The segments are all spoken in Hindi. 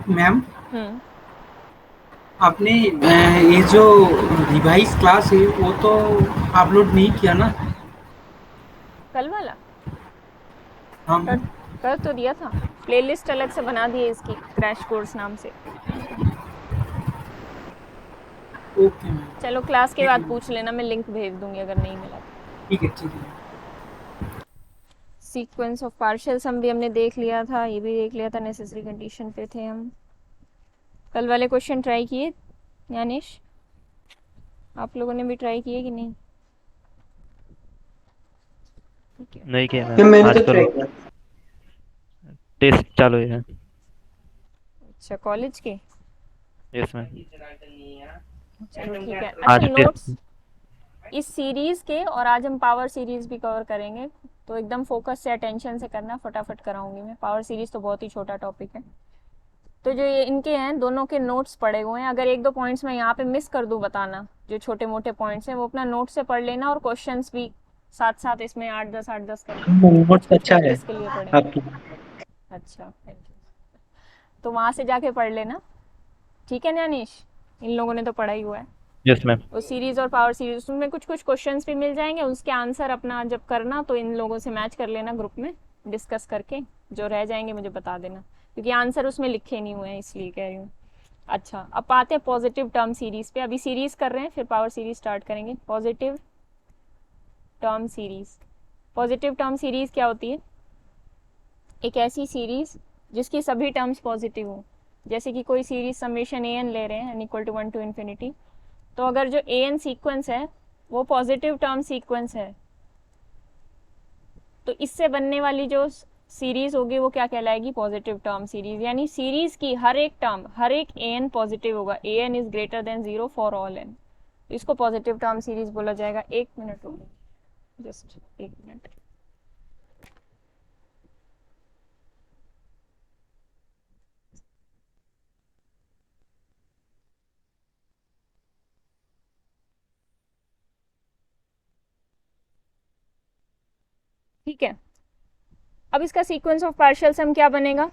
मैम, हम्म। आपने ये जो रिवाइज क्लास है वो तो अपलोड नहीं किया ना? कल वाला हाँ कर मैम। कर तो दिया था। प्लेलिस्ट अलग से बना दी है इसकी, क्रैश कोर्स नाम से। Okay ma'am. चलो क्लास के ठीक है बाद मैम। पूछ लेना, मैं लिंक भेज दूंगी अगर नहीं मिला तो। ठीक है, ठीक है। सीक्वेंस ऑफ पार्शियल सम भी हमने देख लिया था, ये भी देख लिया था, नेसेसरी कंडीशन पे थे हम। कल वाले क्वेश्चन ट्राई किए यानिश? आप लोगों ने भी ट्राई किए कि नहीं? ठीक है। नहीं किया मैम मैम, मैंने तो आजकल ट्राई किया। टेस्ट चालू है। अच्छा, कॉलेज के? Yes ma'am. चलो ठीक है। अच्छा, आज टेस्ट। नोट्स इस सीरीज के, और आज हम पावर सीरीज भी कवर करेंगे, तो एकदम फोकस से अटेंशन से करना, फटाफट कराऊंगी मैं। पावर सीरीज तो बहुत ही छोटा टॉपिक है। तो जो ये इनके हैं दोनों के नोट्स पड़े हुए हैं, अगर एक दो पॉइंट्स मैं यहाँ पे मिस कर दूँ बताना, जो छोटे मोटे पॉइंट्स हैं वो अपना नोट से पढ़ लेना, और क्वेश्चंस भी साथ साथ इसमें 8-10 करके कुछ नोट्स कुछ अच्छा है प्रैक्टिस के लिए पढ़ेंगे। आपकी। अच्छा, थैंक यू। तो वहाँ से जाके पढ़ लेना, ठीक है न्यानीश? इन लोगों ने तो पढ़ा ही हुआ है। Yes ma'am. वो सीरीज और पावर सीरीज, उसमें कुछ कुछ क्वेश्चंस भी मिल जाएंगे, उसके आंसर अपना जब करना तो इन लोगों से मैच कर लेना ग्रुप में डिस्कस करके। जो रह जाएंगे मुझे बता देना, क्योंकि आंसर उसमें लिखे नहीं हुए हैं, इसलिए कह रही हूँ। अच्छा, अब आते हैं पॉजिटिव टर्म सीरीज पे। अभी सीरीज कर रहे हैं, फिर पावर सीरीज स्टार्ट करेंगे। Positive term series. Positive term series क्या होती है? एक ऐसी सीरीज जिसकी सभी टर्म्स पॉजिटिव हो। जैसे कि कोई सीरीज समेशन ए एन ले रहे हैं, n equal to 1 to infinity, तो अगर जो ए एन सीक्वेंस है वो पॉजिटिव टर्म सीक्वेंस है, तो इससे बनने वाली जो सीरीज होगी वो क्या कहलाएगी? Positive term series. यानी सीरीज की हर एक टर्म, हर एक ए एन पॉजिटिव होगा। A n is greater than 0 for all n, तो इसको पॉजिटिव टर्म सीरीज बोला जाएगा। एक मिनट रुको, जस्ट एक मिनट। ठीक है, अब इसका सीक्वेंस ऑफ पार्शियल सम क्या बनेगा?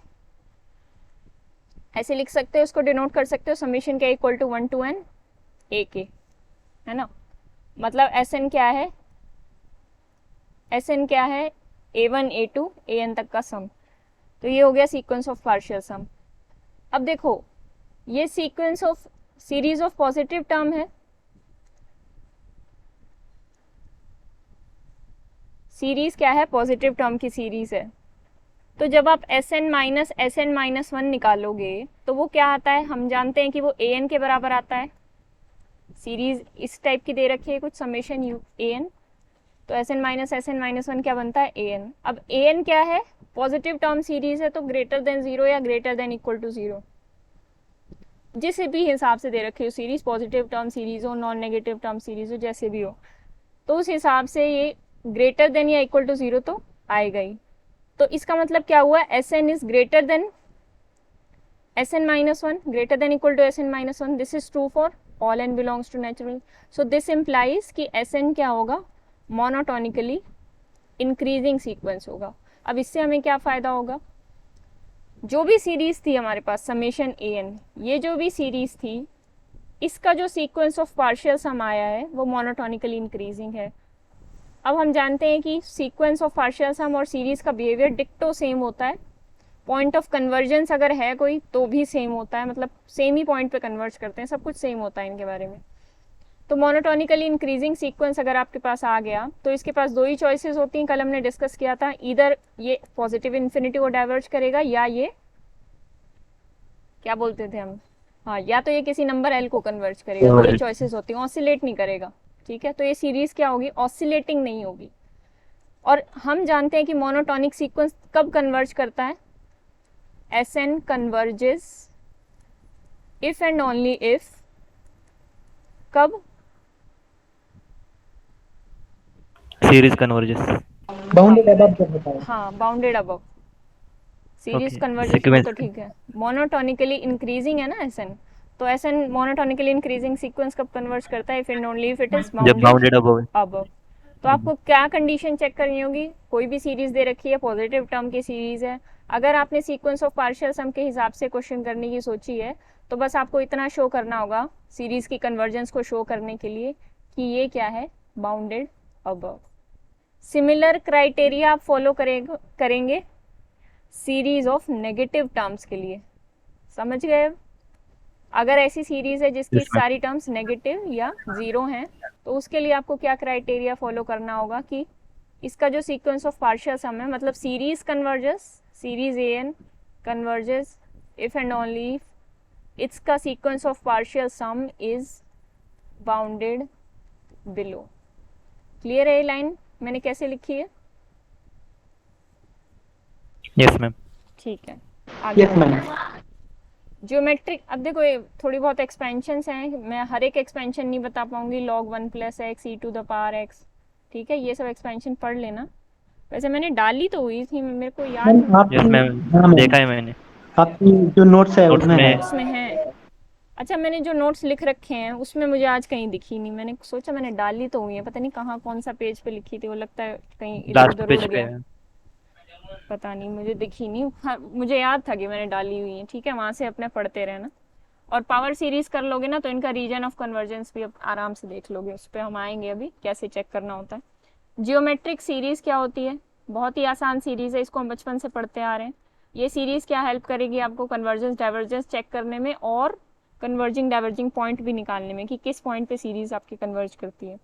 ऐसे लिख सकते हो, इसको डिनोट कर सकते हो समेशन के इक्वल टू 1 to n ए के, है ना? मतलब एस एन क्या है? एस एन क्या है? A one a two a n तक का सम। तो ये हो गया सीक्वेंस ऑफ पार्शियल सम। अब देखो, ये sequence of series of positive term है। सीरीज क्या है? पॉजिटिव टर्म की सीरीज है। तो जब आप एस एन माइनस वन निकालोगे तो वो क्या आता है? हम जानते हैं कि वो ए एन के बराबर आता है। सीरीज इस टाइप की दे रखी है कुछ, समेशन यू ए एन, तो एस एन माइनस वन क्या बनता है? A N. अब ए एन क्या है? पॉजिटिव टर्म सीरीज है, तो ग्रेटर देन जीरो या greater than equal to zero, जिस भी हिसाब से दे रखी हो सीरीज, पॉजिटिव टर्म सीरीज हो, नॉन नेगेटिव टर्म सीरीज हो, जैसे भी हो, तो उस हिसाब से ये ग्रेटर देन या इक्वल टू जीरो तो आएगा ही। तो इसका मतलब क्या हुआ? S n is greater than S n minus one, greater than equal to S n minus one. This is true for all n belongs to natural. So this implies कि एस एन क्या होगा? मोनोटोनिकली इंक्रीजिंग सीक्वेंस होगा। अब इससे हमें क्या फ़ायदा होगा? जो भी सीरीज थी हमारे पास समेशन ए एन, ये जो भी सीरीज थी, इसका जो सीक्वेंस ऑफ पार्शियल सम आया है वो मोनोटोनिकली इंक्रीजिंग है। अब हम जानते हैं कि सीक्वेंस ऑफ पार्शियल सम और सीरीज का बिहेवियर डिक्टो सेम होता है। पॉइंट ऑफ कन्वर्जेंस अगर है कोई तो भी सेम होता है, मतलब सेम ही पॉइंट पे कन्वर्ज करते हैं, सब कुछ सेम होता है इनके बारे में। तो मोनोटोनिकली इंक्रीजिंग सीक्वेंस अगर आपके पास आ गया तो इसके पास दो ही चॉइसेस होती हैं, कल हमने डिस्कस किया था। इधर ये पॉजिटिव इन्फिनिटी को डाइवर्ज करेगा, या ये क्या बोलते थे हम, हाँ, या तो ये किसी नंबर एल को कन्वर्ज करेगा। दो ही चॉइसेस होती हैं, ऑसिलेट नहीं करेगा। ठीक है, तो ये सीरीज क्या होगी? ऑसिलेटिंग नहीं होगी। और हम जानते हैं कि मोनोटोनिक सीक्वेंस कब कन्वर्ज करता है? S n converges if and only if, कब? Series converges. बाउंडेड अबव जब होता है। हाँ, bounded above. Series okay. Converges वो सीक्वेंस। तो ठीक है, मोनोटोनिकली इंक्रीजिंग है ना एस एन। तो s n monotonically increasing sequence कब कन्वर्ज करता है? If and only if it is जब बाउंडेड बाउंडेड अबव है। अबव। तो आपको क्या कंडीशन चेक करनी होगी? कोई भी सीरीज दे रखी है, पॉजिटिव टर्म की सीरीज है, अगर आपने सीक्वेंस ऑफ पार्शियल सम के हिसाब से क्वेश्चन करने की सोची है तो बस आपको इतना शो करना होगा सीरीज की कन्वर्जेंस को शो करने के लिए कि ये क्या है, बाउंडेड अबव। सिमिलर क्राइटेरिया आप फॉलो करेंगे सीरीज ऑफ नेगेटिव टर्म्स के लिए, समझ गए? अगर ऐसी सीरीज है जिसकी Yes, ma'am. सारी टर्म्स नेगेटिव या जीरो हैं तो उसके लिए आपको क्या क्राइटेरिया फॉलो करना होगा कि इसका जो सीक्वेंस ऑफ पार्शियल सम है, मतलब series converges, series a n converges if and only its का sequence of partial sum is bounded below. Clear है ये लाइन मैंने कैसे लिखी है? Yes, ma'am. ठीक है, आगे Yes, ma'am. ज्योमेट्रिक। अब देखो ये थोड़ी बहुत एक्सपेंशंस हैं, मैं हर एक एक्सपेंशन नहीं बता पाऊंगी, log 1 plus x e to the power x, ठीक है, ये सब एक्सपेंशन पढ़ लेना। वैसे मैंने डाली तो हुई थी, मेरे को याद मैम नहीं। Yes, आपकी, ma'am. हाँ मैम, देखा है मैंने। आपकी जो नोट्स है Notes उसमें है। में- उसमें है। अच्छा, मैंने जो नोट्स लिख रखे हैं उसमें मुझे आज कहीं दिखी नहीं, मैंने सोचा मैंने डाली तो हुई है, पता नहीं कहाँ कौन सा पेज पे लिखी थी, वो लगता है कहीं इधर लास्ट उधर पेज उड़ पे गया, है। पता नहीं, मुझे दिखी नहीं। हाँ, मुझे याद था कि मैंने डाली हुई है, ठीक है, वहां से अपने पढ़ते रहना। और पावर सीरीज कर लोगे ना तो इनका रीजन ऑफ कन्वर्जेंस भी अब आराम से देख लोगे, उस पर हम आएंगे अभी कैसे चेक करना होता है। जियोमेट्रिक सीरीज क्या होती है? बहुत ही आसान सीरीज है, इसको हम बचपन से पढ़ते आ रहे हैं। ये सीरीज क्या हेल्प करेगी आपको कन्वर्जेंस डाइवर्जेंस चेक करने में और कन्वर्जिंग डाइवर्जिंग पॉइंट भी निकालने में कि किस पॉइंट पे सीरीज आपकी कन्वर्ज करती है।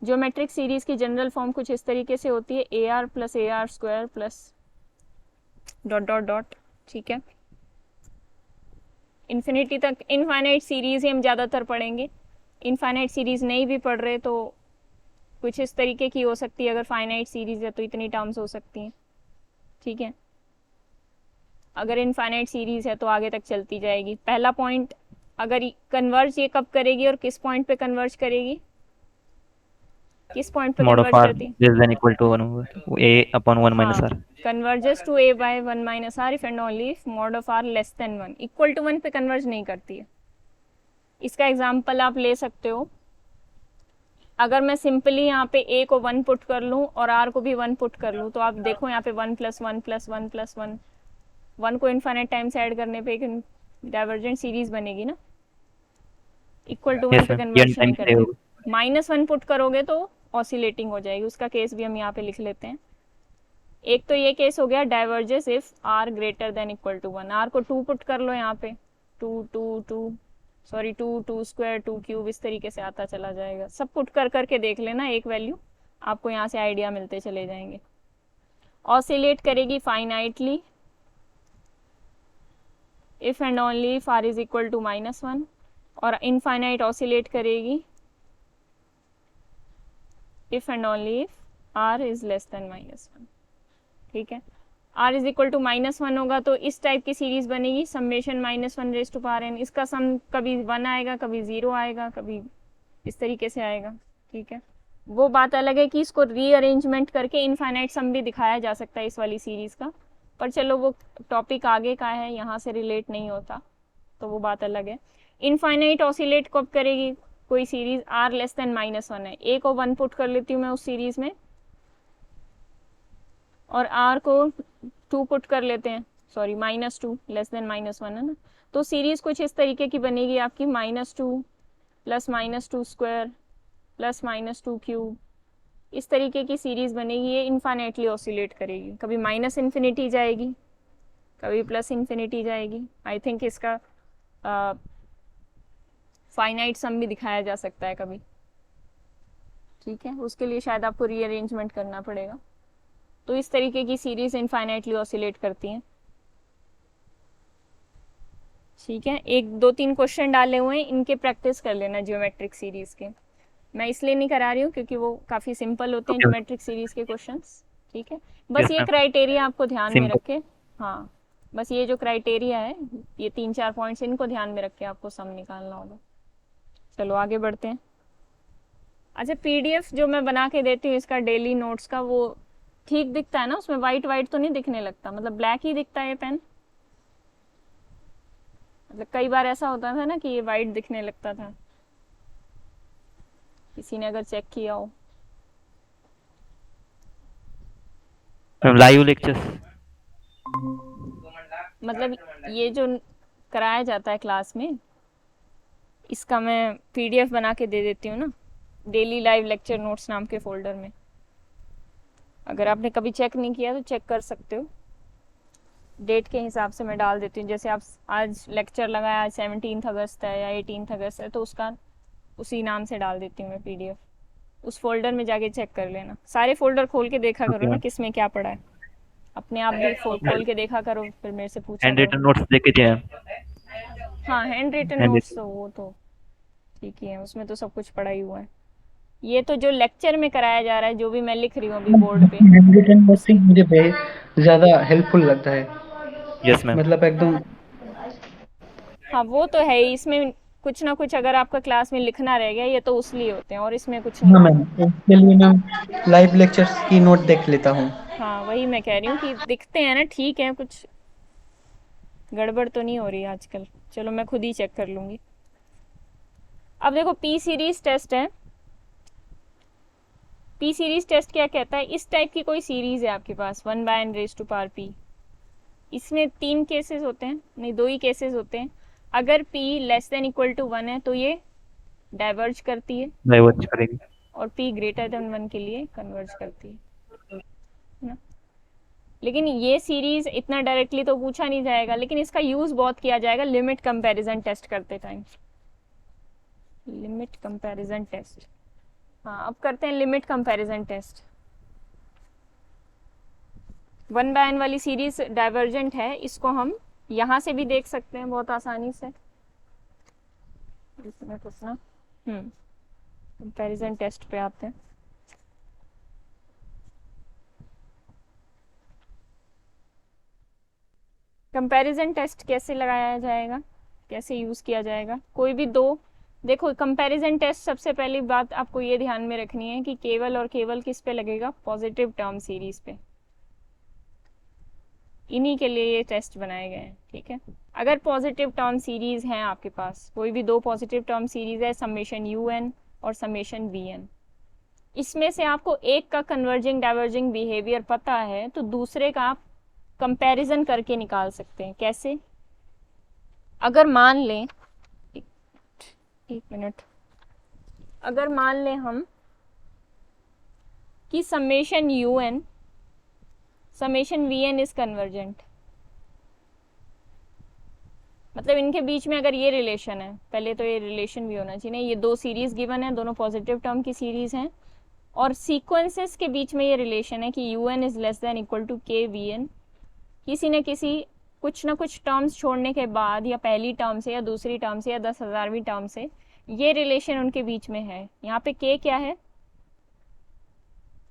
ज्योमेट्रिक सीरीज की जनरल फॉर्म कुछ इस तरीके से होती है, A R plus A R square plus dot dot dot, ठीक है, इन्फिनिटी तक। इनफाइनाइट सीरीज ही हम ज़्यादातर पढ़ेंगे, इनफाइनाइट सीरीज नहीं भी पढ़ रहे तो कुछ इस तरीके की हो सकती है, अगर फाइनाइट सीरीज है तो इतनी टर्म्स हो सकती हैं, ठीक है। अगर इनफाइनाइट सीरीज है तो आगे तक चलती जाएगी। पहला पॉइंट, अगर कन्वर्ज ये कब करेगी और किस पॉइंट पे कन्वर्ज करेगी, किस पॉइंट पे Mod of कन्वर्ज r करती है? less than equal to 1 over a upon 1 minus r. Converges to a by 1 minus r if and only if mod of r less than 1, equal to 1 पे कन्वर्ज नहीं करती है। इसका एग्जांपल आप ले सकते हो, अगर मैं सिंपली यहाँ पे a को 1 पुट कर लूँ और r को भी 1 पुट कर लूँ तो आप देखो यहाँ पे 1 प्लस 1 प्लस 1 प्लस 1, 1 को इनफाइनाइट टाइम्स ऐड करने पे एक डाइवर्जेंट सीरीज बनेगी ना, इक्वल टू 1 Yes, पे ma'am. n कन्वर्ज नहीं times a होगा। करती। माइनस 1 पुट करोगे तो ऑसिलेटिंग हो जाएगी, उसका केस भी हम यहाँ पे लिख लेते हैं। एक तो ये केस हो गया diverges if r greater than equal to 1, r को 2 पुट कर लो यहाँ पे, 2 2 2 सॉरी 2 2 स्क्वायर 2 क्यूब, इस तरीके से आता चला जाएगा। सब पुट कर करके देख लेना, एक वैल्यू आपको यहाँ से आइडिया मिलते चले जाएंगे। ऑसिलेट करेगी finitely if and only if r is equal to -1, और इनफाइनाइट ऑसिलेट करेगी if and only if r is less than -1, ठीक है। r इज इक्वल टू -1 होगा तो इस टाइप की सीरीज बनेगी, summation -1 raise to power n, इसका सम कभी 1 आएगा, कभी 0 आएगा, कभी इस तरीके से आएगा, ठीक है। वो बात अलग है कि इसको रीअरेंजमेंट करके इनफाइनाइट सम भी दिखाया जा सकता है इस वाली सीरीज का, पर चलो वो टॉपिक आगे का है, यहाँ से रिलेट नहीं होता, तो वो बात अलग है। इनफाइनाइट ऑसिलेट कब करेगी कोई सीरीज? r लेस देन -1 है, a को 1 पुट कर लेती हूँ मैं उस सीरीज में और r को 2 पुट कर लेते हैं, सॉरी -2 लेस देन -1 है ना, तो सीरीज कुछ इस तरीके की बनेगी आपकी, -2 प्लस -2 स्क्वायर प्लस -2 क्यूब, इस तरीके की सीरीज बनेगी। ये इनफाइनाइटली ऑसिलेट करेगी, कभी माइनस इन्फिनिटी जाएगी, कभी प्लस इन्फिनिटी जाएगी। आई थिंक इसका फाइनाइट सम भी दिखाया जा सकता है कभी, ठीक है, उसके लिए शायद आपको रीअरेंजमेंट करना पड़ेगा। तो इस तरीके की सीरीज इनफाइनाइटली ऑसिलेट करती हैं, ठीक है। 1 2 3 क्वेश्चन डाले हुए हैं, इनके प्रैक्टिस कर लेना ज्योमेट्रिक सीरीज के। मैं इसलिए नहीं करा रही हूँ क्योंकि वो काफ़ी सिंपल होते हैं Okay. ज्योमेट्रिक सीरीज के क्वेश्चंस, ठीक है। बस Yes, ये ma'am. क्राइटेरिया आपको ध्यान में Simple. रखे, हाँ, बस ये जो क्राइटेरिया है, ये 3-4 पॉइंट्स, इनको ध्यान में रख के आपको सम निकालना होगा। चलो आगे बढ़ते हैं। अच्छा, पीडीएफ जो मैं बना के देती हूँ इसका डेली नोट्स का, वो ठीक दिखता है ना, उसमें वाइट वाइट तो नहीं दिखने लगता, मतलब ब्लैक ही दिखता है ये पेन? मतलब कई बार ऐसा होता था ना कि ये वाइट दिखने लगता था, किसी ने अगर चेक किया हो। Ma'am, live lectures. मतलब ये जो कराया जाता है क्लास में, इसका मैं पीडीएफ बना के दे देती हूँ ना, डेली लाइव लेक्चर नोट्स नाम के फोल्डर में। अगर आपने कभी चेक नहीं किया तो चेक कर सकते हो। डेट के हिसाब से मैं डाल देती हूँ। जैसे आप आज लेक्चर लगाया, आज 17 अगस्त है या 18 अगस्त है, तो उसका उसी नाम से डाल देती हूँ मैं पीडीएफ। उस फोल्डर में जाके चेक कर लेना। सारे फोल्डर खोल के देखा करो ओके ना मैम। किस में क्या पड़ा है। अपने आप भी खोल के देखा करो, फिर मेरे से पूछा हैंड करो। रिटन नोट्स देखे थे मैम। हाँ, हैंड रिटन हैंड नोट्स तो वो तो ठीक ही है, उसमें तो सब कुछ पड़ा ही हुआ है। ये तो जो लेक्चर में कराया जा रहा है, जो भी मैं लिख रही हूँ अभी बोर्ड पे, हैंडरिटन नोट्स ही उसमें मुझे ज़्यादा हेल्पफुल लगता है। Yes ma'am. मतलब एकदम हाँ वो तो है ही। इसमें कुछ ना कुछ अगर आपका क्लास में लिखना रह गया, ये तो उस लिए होते हैं और इसमें कुछ नहीं हाँ होता। मैम, उसके लिए मैं लाइव लेक्चर्स की नोट देख लेता हूँ। हाँ वही मैं कह रही हूँ कि दिखते हैं ना, ठीक है, कुछ गड़बड़ तो नहीं हो रही आजकल। चलो मैं खुद ही चेक कर लूँगी। अब देखो पी सीरीज टेस्ट है। पी सीरीज टेस्ट क्या कहता है, इस टाइप की कोई सीरीज है आपके पास 1/n⁻⁴ इसमें 3 केसेस होते हैं, नहीं 2 ही केसेस होते हैं। अगर p < 1 है तो ये डाइवर्ज करती है, डाइवर्ज करेगी। और p < 1 के लिए कन्वर्ज करती है ना। लेकिन ये सीरीज इतना डायरेक्टली तो पूछा नहीं जाएगा, लेकिन इसका यूज बहुत किया जाएगा लिमिट कंपैरिजन टेस्ट करते टाइम। लिमिट कंपैरिजन टेस्ट, हाँ अब करते हैं लिमिट कंपैरिजन टेस्ट। 1/n वाली सीरीज डाइवर्जेंट है, इसको हम यहाँ से भी देख सकते हैं बहुत आसानी से। इसमें कुछ ना कंपैरिजन टेस्ट पे आते हैं। कंपैरिजन टेस्ट कैसे लगाया जाएगा, कैसे यूज़ किया जाएगा। कोई भी दो, देखो कंपैरिजन टेस्ट सबसे पहली बात आपको ये ध्यान में रखनी है कि केवल और केवल किस पे लगेगा, पॉजिटिव टर्म सीरीज पे। इन्हीं के लिए ये टेस्ट बनाए गए हैं, ठीक है। अगर पॉजिटिव टर्म सीरीज हैं आपके पास, कोई भी दो पॉजिटिव टर्म सीरीज है, समेशन UN और समेशन VN, इसमें से आपको एक का कन्वर्जिंग डाइवर्जिंग बिहेवियर पता है, तो दूसरे का आप कंपैरिजन करके निकाल सकते हैं। कैसे, अगर मान लें एक मिनट, अगर मान लें हम कि summation UN summation VN is convergent, मतलब इनके बीच में अगर ये रिलेशन है, पहले तो ये रिलेशन भी होना चाहिए। ये दो सीरीज गिवन है, दोनों पॉजिटिव टर्म की सीरीज हैं, और सीक्वेंसेस के बीच में ये रिलेशन है कि UN इज < K VN। किसी न किसी कुछ ना कुछ टर्म्स छोड़ने के बाद, या पहली टर्म से या दूसरी टर्म से या 10,000वीं टर्म से, ये रिलेशन उनके बीच में है। यहाँ पे K क्या है,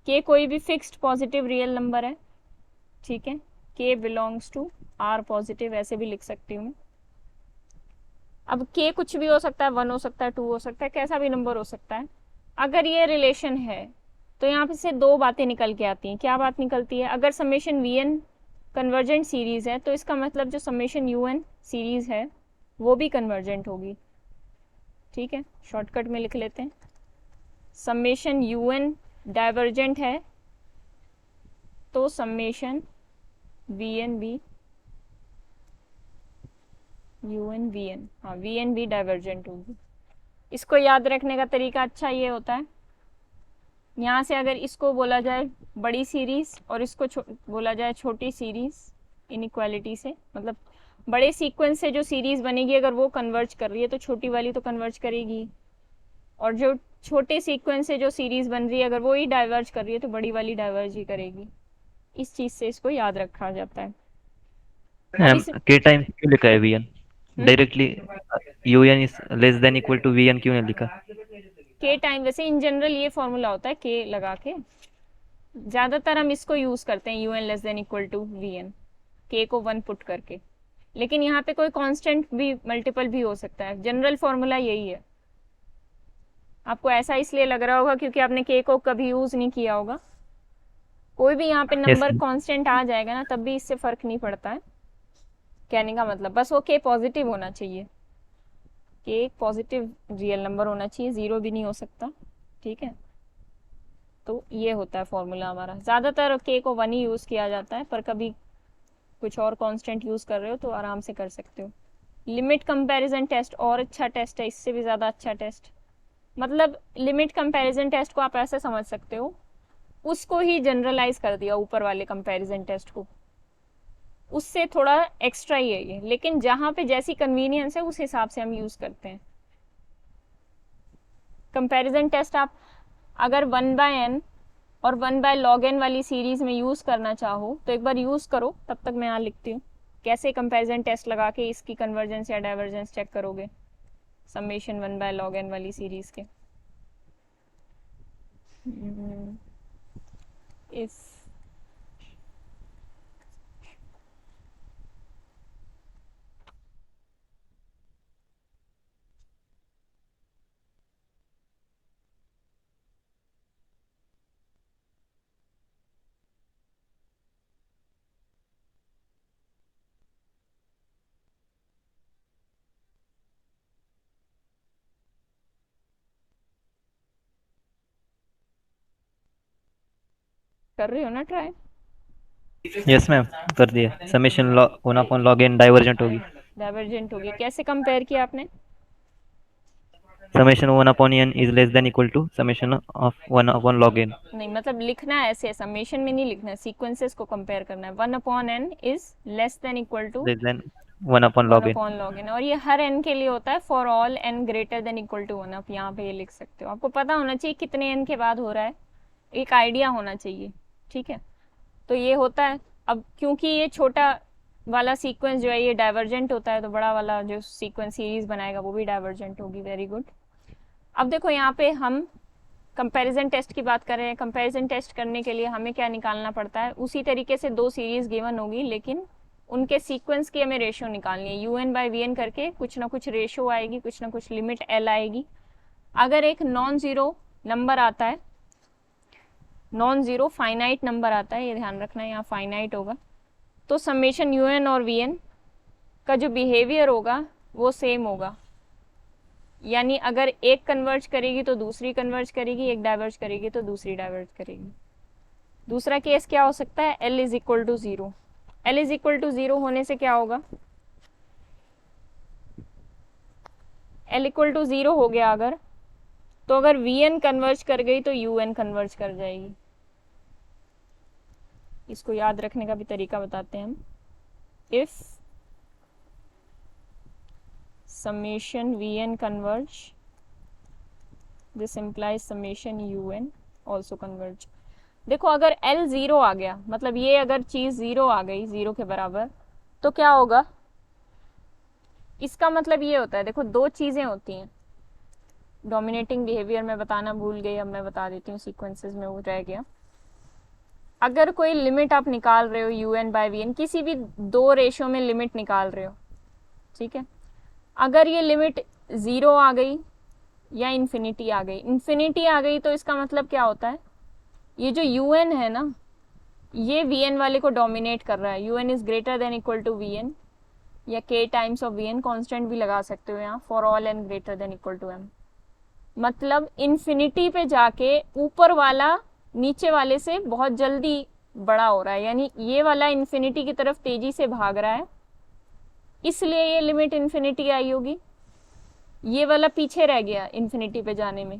K कोई भी फिक्स्ड पॉजिटिव रियल नंबर है, ठीक है। K belongs to R positive, ऐसे भी लिख सकती हूँ मैं। अब K कुछ भी हो सकता है, 1 हो सकता है, 2 हो सकता है, कैसा भी नंबर हो सकता है। अगर ये रिलेशन है तो यहाँ पे से दो बातें निकल के आती हैं। क्या बात निकलती है, अगर समेशन VN कन्वर्जेंट सीरीज है तो इसका मतलब जो समेशन UN सीरीज है वो भी कन्वर्जेंट होगी, ठीक है। शॉर्टकट में लिख लेते हैं, समेशन UN डाइवर्जेंट है तो समेशन VN भी UN VN, हाँ VN भी डाइवर्जेंट होगी। इसको याद रखने का तरीका अच्छा ये होता है, यहाँ से अगर इसको बोला जाए बड़ी सीरीज और इसको बोला जाए छोटी सीरीज, इनइक्वालिटी से, मतलब बड़े सीक्वेंस से जो सीरीज बनेगी अगर वो कन्वर्ज कर रही है तो छोटी वाली तो कन्वर्ज करेगी, और जो छोटे सीक्वेंस से जो सीरीज बन रही है अगर वो ही डाइवर्ज कर रही है तो बड़ी वाली डाइवर्ज ही करेगी। इस चीज से इसको याद रखा जाता है। अब इस के टाइम्स क्यों लिखा है VN? Directly UN is < VN क्यों नहीं लिखा? के टाइम, वैसे इन जनरल ये फॉर्मूला होता है के लगा के, ज़्यादातर हम इसको यूज़ करते हैं UN < VN, के को 1 पुट करके। लेकिन यहाँ पे कोई कांस्टेंट भी मल्टीपल भी हो सकता है, जनरल फॉर्मूला यही है। आपको ऐसा इसलिए लग रहा होगा क्योंकि आपने के को कभी यूज़ नहीं किया होगा। कोई भी यहाँ पे यस नंबर कांस्टेंट आ जाएगा ना, तब भी इससे फ़र्क नहीं पड़ता है। कहने का मतलब बस वो के पॉजिटिव होना चाहिए, के एक पॉजिटिव रियल नंबर होना चाहिए, 0 भी नहीं हो सकता, ठीक है। तो ये होता है फॉर्मूला हमारा। ज़्यादातर के को 1 ही यूज़ किया जाता है, पर कभी कुछ और कांस्टेंट यूज़ कर रहे हो तो आराम से कर सकते हो। लिमिट कंपैरिजन टेस्ट और अच्छा टेस्ट है, इससे भी ज़्यादा अच्छा टेस्ट। मतलब लिमिट कंपैरिजन टेस्ट को आप ऐसे समझ सकते हो, उसको ही जनरलाइज कर दिया ऊपर वाले कंपैरिजन टेस्ट को, उससे थोड़ा एक्स्ट्रा ही है ये, लेकिन जहाँ पे जैसी कन्वीनियंस है उस हिसाब से हम यूज़ करते हैं। कंपैरिजन टेस्ट आप अगर 1/n और 1/log n वाली सीरीज में यूज़ करना चाहो तो एक बार यूज़ करो, तब तक मैं यहाँ लिखती हूँ कैसे कंपैरिजन टेस्ट लगा के इसकी कन्वर्जेंस या डाइवर्जेंस चेक करोगे समेशन 1/log n वाली सीरीज के। इफ कर रही हो ना ट्राई? यस मैम, कर दिया। समेशन 1/log n डाइवर्जेंट होगी। डाइवर्जेंट होगी, कैसे कंपेयर किया आपने? Summation 1/n is less than equal to summation of 1/log n। नहीं, मतलब लिखना है ऐसे, समेशन में नहीं लिखना है, सीक्वेंसेस को कंपेयर करना है। 1/n is less than equal to less than 1/log n। 1/log n, और ये हर n के लिए होता है, for all n greater than equal to 1। आप यहाँ पे ये लिख सकते हो, आपको पता होना चाहिए कितने n के बाद हो रहा है, एक आइडिया होना चाहिए, ठीक है। तो ये होता है। अब क्योंकि ये छोटा वाला सीक्वेंस जो है ये डाइवर्जेंट होता है, तो बड़ा वाला जो सीक्वेंस सीरीज बनाएगा वो भी डाइवर्जेंट होगी। Very good. अब देखो यहाँ पे हम कंपैरिजन टेस्ट की बात कर रहे हैं। कंपैरिजन टेस्ट करने के लिए हमें क्या निकालना पड़ता है, उसी तरीके से दो सीरीज गिवन होगी, लेकिन उनके सीक्वेंस की हमें रेशियो निकालनी है। UN/Vn करके कुछ ना कुछ रेशियो आएगी, कुछ ना कुछ लिमिट L आएगी। अगर एक नॉन जीरो नंबर आता है, नॉन जीरो फाइनाइट नंबर आता है, ये ध्यान रखना है, यहाँ फाइनाइट होगा, तो समेशन UN और Vn का जो बिहेवियर होगा वो सेम होगा। यानी अगर एक कन्वर्ज करेगी तो दूसरी कन्वर्ज करेगी, एक डाइवर्ज करेगी तो दूसरी डाइवर्ज करेगी। दूसरा केस क्या हो सकता है, L is equal to 0। L is equal to 0 होने से क्या होगा, L इक्वल टू 0 हो गया अगर, तो अगर Vn कन्वर्ज कर गई तो UN कन्वर्ज कर जाएगी। इसको याद रखने का भी तरीका बताते हैं हम। If summation Vn converge, this implies summation Un also converge। देखो अगर L 0 आ गया, मतलब ये अगर चीज 0 आ गई, 0 के बराबर, तो क्या होगा, इसका मतलब ये होता है, देखो दो चीजें होती हैं। डोमिनेटिंग बिहेवियर में बताना भूल गई, अब मैं बता देती हूँ, सीक्वेंसेस में वो रह गया। अगर कोई लिमिट आप निकाल रहे हो UN/Vn, किसी भी दो रेशियो में लिमिट निकाल रहे हो, ठीक है, अगर ये लिमिट 0 आ गई या इन्फिनिटी आ गई, इन्फिनिटी आ गई तो इसका मतलब क्या होता है, ये जो UN है ना, ये Vn वाले को डोमिनेट कर रहा है। UN is greater than equal to Vn, या k times of Vn, constant भी लगा सकते हो यहाँ, for all n greater than equal to m। मतलब इन्फिनिटी पे जाके ऊपर वाला नीचे वाले से बहुत जल्दी बड़ा हो रहा है, यानी ये वाला इन्फिनिटी की तरफ तेजी से भाग रहा है, इसलिए ये लिमिट इन्फिनिटी आई होगी। ये वाला पीछे रह गया इन्फिनिटी पे जाने में,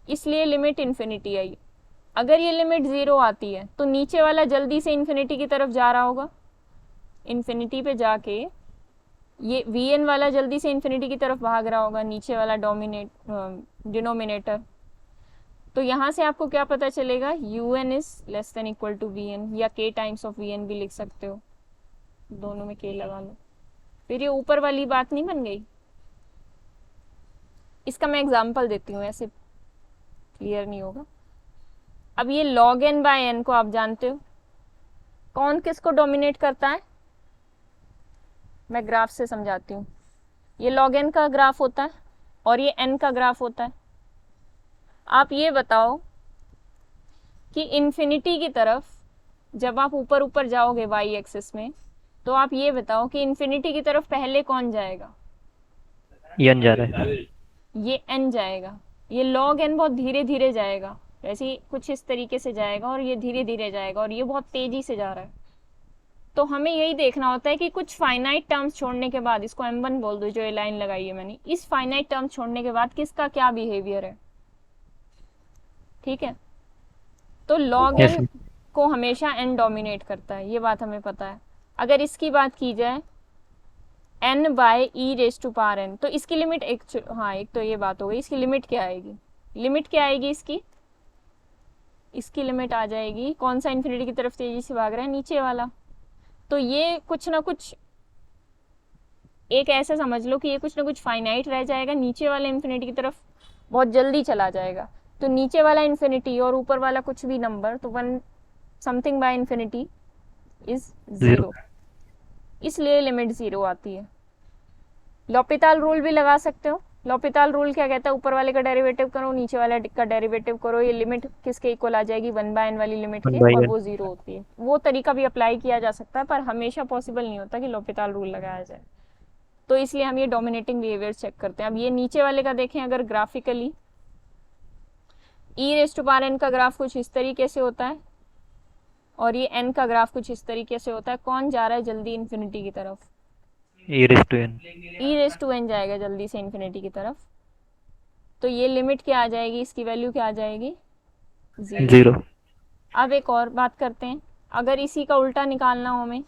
इसलिए लिमिट इन्फिनिटी आई। अगर ये लिमिट 0 आती है तो नीचे वाला जल्दी से इन्फिनिटी की तरफ जा रहा होगा, इन्फिनिटी पे जाके ये Vn वाला जल्दी से इन्फिनिटी की तरफ भाग रहा होगा, नीचे वाला डिनोमिनेटर। तो यहाँ से आपको क्या पता चलेगा, UN is less than equal to Vn, या k टाइम्स ऑफ Vn भी लिख सकते हो, दोनों में k लगा लो, फिर ये ऊपर वाली बात नहीं बन गई। इसका मैं एग्जांपल देती हूँ, ऐसे क्लियर नहीं होगा। अब ये log n/n को आप जानते हो, कौन किसको डोमिनेट करता है, मैं ग्राफ से समझाती हूँ। ये log n का ग्राफ होता है और ये n का ग्राफ होता है। आप ये बताओ कि इन्फिनिटी की तरफ जब आप ऊपर ऊपर जाओगे y एक्सिस में, तो आप ये बताओ कि इन्फिनिटी की तरफ पहले कौन जाएगा, n जा रहा है, ये n जाएगा। ये log n बहुत धीरे धीरे जाएगा, ऐसे ही कुछ इस तरीके से जाएगा, और ये धीरे धीरे जाएगा, और ये बहुत तेजी से जा रहा है। तो हमें यही देखना होता है कि कुछ फाइनाइट टर्म्स छोड़ने के बाद, इसको m1 बोल दो जो ये लाइन लगाई है मैंने, इस फाइनाइट टर्म्स छोड़ने के बाद किसका क्या बिहेवियर है। ठीक है, तो log Yes, n को हमेशा n डोमिनेट करता है, ये बात हमें पता है। अगर इसकी बात की जाए n by e raise to power n, तो इसकी लिमिट एक, हाँ एक तो ये बात हो गई, इसकी लिमिट क्या आएगी, लिमिट क्या आएगी इसकी लिमिट आ जाएगी, कौन सा इन्फिनिटी की तरफ तेजी से भाग रहा है, नीचे वाला। तो ये कुछ ना कुछ एक ऐसा समझ लो कि ये कुछ ना कुछ फाइनाइट रह जाएगा, नीचे वाले इन्फिनिटी की तरफ बहुत जल्दी चला जाएगा। तो नीचे वाला इन्फिनिटी और ऊपर वाला कुछ भी नंबर, तो one something by infinity is zero, इसलिए लिमिट जीरो आती है। लॉपिताल रूल भी लगा सकते हो। लॉपिताल रूल क्या कहता है, ऊपर वाले का डेरिवेटिव करो, नीचे वाले का डेरिवेटिव करो, ये लिमिट किसके इक्वल आ जाएगी, 1/n वाली लिमिट के, और वो जीरो होती है। वो तरीका भी अप्लाई किया जा सकता है, पर हमेशा पॉसिबल नहीं होता कि लॉपिताल रूल लगाया जाए, तो इसलिए हम ये डोमिनेटिंग बिहेवियर चेक करते हैं। अब ये नीचे वाले का देखें अगर graphically, e raise to power n का ग्राफ कुछ इस तरीके से होता है और ये n का ग्राफ कुछ इस तरीके से होता है। कौन जा रहा है जल्दी इन्फिनिटी की तरफ, e raised to n. E raise to n जाएगा जल्दी से इन्फिनिटी की तरफ। तो ये लिमिट क्या आ जाएगी, इसकी वैल्यू क्या आ जाएगी, जीरो। अब एक और बात करते हैं, अगर इसी का उल्टा निकालना हो हमें,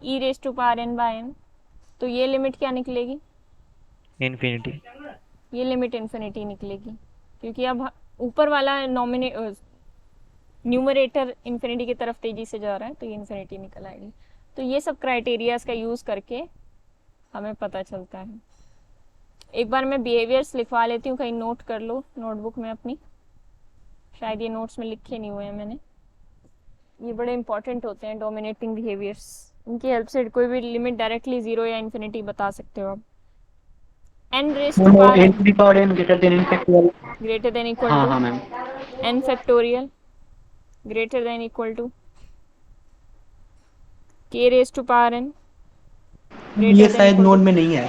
e raise to power n by n, तो ये लिमिट क्या निकलेगी, Infinity. ये लिमिट इन्फिनिटी निकलेगी, क्योंकि अब ऊपर वाला न्यूमरेटर इन्फिनिटी की तरफ तेजी से जा रहा है, तो ये इन्फिनिटी निकल आएगी। तो ये सब क्राइटेरियाज का यूज़ करके हमें पता चलता है। एक बार मैं बिहेवियर्स लिखवा लेती हूँ, कहीं नोट कर लो नोटबुक में अपनी, शायद ये नोट्स में लिखे नहीं हुए हैं मैंने, ये बड़े इंपॉर्टेंट होते हैं डोमिनेटिंग बिहेवियर्स, इनकी हेल्प से कोई भी लिमिट डायरेक्टली जीरो या इन्फिनिटी बता सकते हो आप। n raise to power n to the power n greater than n factorial. Greater than equal हाँ टू हाँ ma'am, n factorial greater than equal to k raise to power n ये शायद नोड में नहीं है।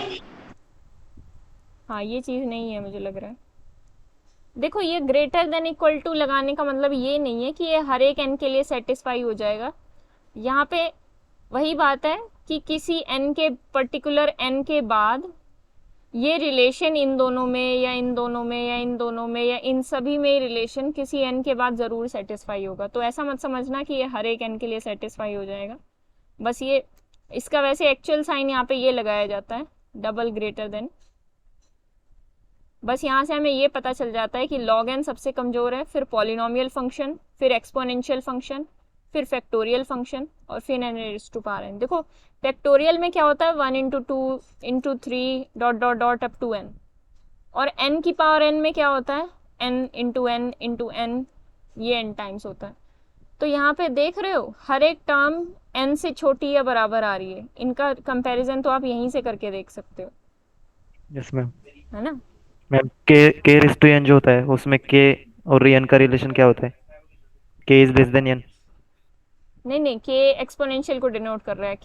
हाँ ये चीज़ नहीं है मुझे लग रहा है। देखो ये ग्रेटर देन इक्वल टू लगाने का मतलब ये नहीं है कि ये हर एक n के लिए सेटिस्फाई हो जाएगा। यहाँ पे वही बात है कि किसी n के पर्टिकुलर n के बाद ये रिलेशन इन दोनों में या इन दोनों में या इन दोनों में या इन सभी में रिलेशन किसी n के बाद ज़रूर सेटिस्फाई होगा। तो ऐसा मत समझना कि ये हर एक n के लिए सेटिस्फाई हो जाएगा, बस ये इसका वैसे एक्चुअल साइन यहाँ पे ये लगाया जाता है, डबल ग्रेटर देन। बस यहाँ से हमें ये पता चल जाता है कि log n सबसे कमज़ोर है, फिर पॉलिनोमियल फंक्शन, फिर एक्सपोनेंशियल फंक्शन, फिर फैक्टोरियल फंक्शन, और फिर n raise to power n। देखो फैक्टोरियल में क्या होता है, 1 into 2 into 3 dot dot dot up to n, और n की पावर n में क्या होता है, n इंटू n, ये n टाइम्स होता है। तो यहाँ पे देख रहे हो हर एक टर्म n से छोटी या बराबर आ रही है, इनका कंपैरिजन तो आप यहीं से करके देख सकते हो, Yes मैम। है ना। Ma'am k raised to n जो होता है उसमें k और n का रिलेशन क्या होता है, k is less than n. नहीं k एक्सपोनेंशियल को डिनोट कर रहा है,